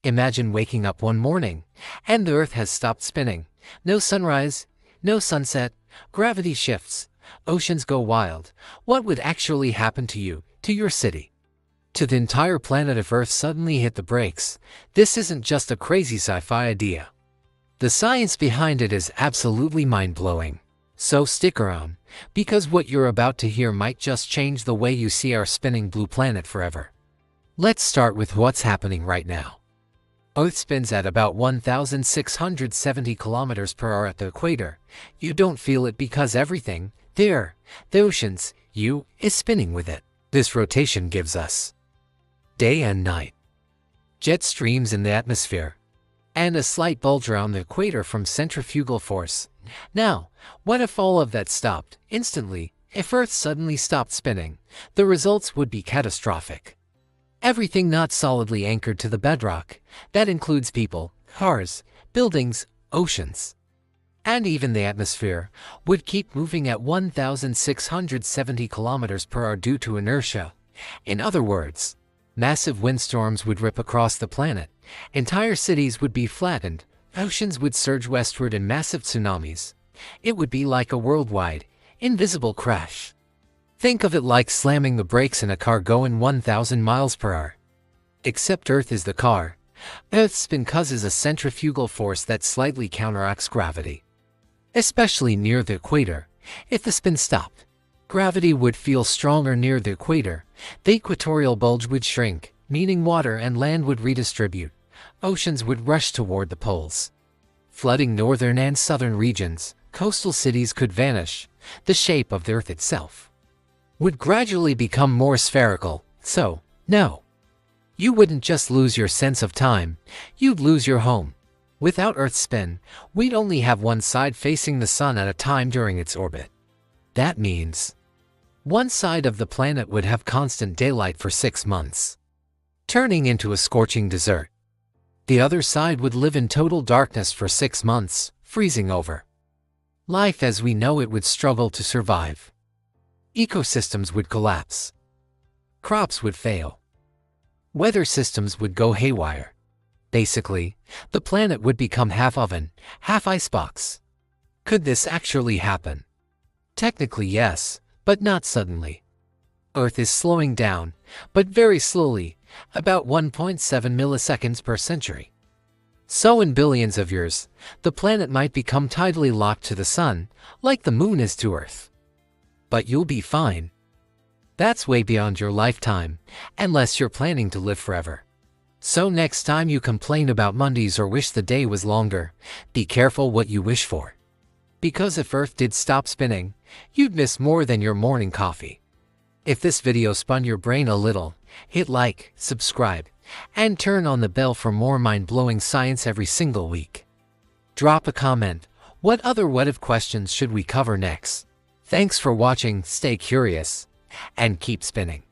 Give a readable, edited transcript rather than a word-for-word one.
Imagine waking up one morning, and the Earth has stopped spinning. No sunrise, no sunset, gravity shifts, oceans go wild. What would actually happen to you, to your city, to the entire planet if Earth suddenly hit the brakes? This isn't just a crazy sci-fi idea. The science behind it is absolutely mind-blowing. So stick around, because what you're about to hear might just change the way you see our spinning blue planet forever. Let's start with what's happening right now. Earth spins at about 1,670 kilometers per hour at the equator. You don't feel it because everything there, the oceans, is spinning with it. This rotation gives us day and night, jet streams in the atmosphere, and a slight bulge around the equator from centrifugal force. Now, what if all of that stopped instantly? If Earth suddenly stopped spinning, the results would be catastrophic. Everything not solidly anchored to the bedrock, that includes people, cars, buildings, oceans, and even the atmosphere, would keep moving at 1,670 kilometers per hour due to inertia. In other words, massive windstorms would rip across the planet, entire cities would be flattened, oceans would surge westward in massive tsunamis. It would be like a worldwide, invisible crash. Think of it like slamming the brakes in a car going 1,000 miles per hour. Except Earth is the car. Earth's spin causes a centrifugal force that slightly counteracts gravity. Especially near the equator. If the spin stopped, gravity would feel stronger near the equator. The equatorial bulge would shrink, meaning water and land would redistribute. Oceans would rush toward the poles, flooding northern and southern regions. Coastal cities could vanish. The shape of the Earth itself would gradually become more spherical. So, no, you wouldn't just lose your sense of time, you'd lose your home. Without Earth's spin, we'd only have one side facing the sun at a time during its orbit. That means one side of the planet would have constant daylight for 6 months, turning into a scorching desert. The other side would live in total darkness for 6 months, freezing over. Life as we know it would struggle to survive. Ecosystems would collapse. Crops would fail. Weather systems would go haywire. Basically, the planet would become half oven, half icebox. Could this actually happen? Technically yes, but not suddenly. Earth is slowing down, but very slowly, about 1.7 milliseconds per century. So in billions of years, the planet might become tidally locked to the sun, like the moon is to Earth. But you'll be fine. That's way beyond your lifetime, unless you're planning to live forever. So next time you complain about Mondays or wish the day was longer, be careful what you wish for. Because if Earth did stop spinning, you'd miss more than your morning coffee. If this video spun your brain a little, hit like, subscribe, and turn on the bell for more mind-blowing science every single week. Drop a comment. What other what-if questions should we cover next? Thanks for watching, stay curious, and keep spinning.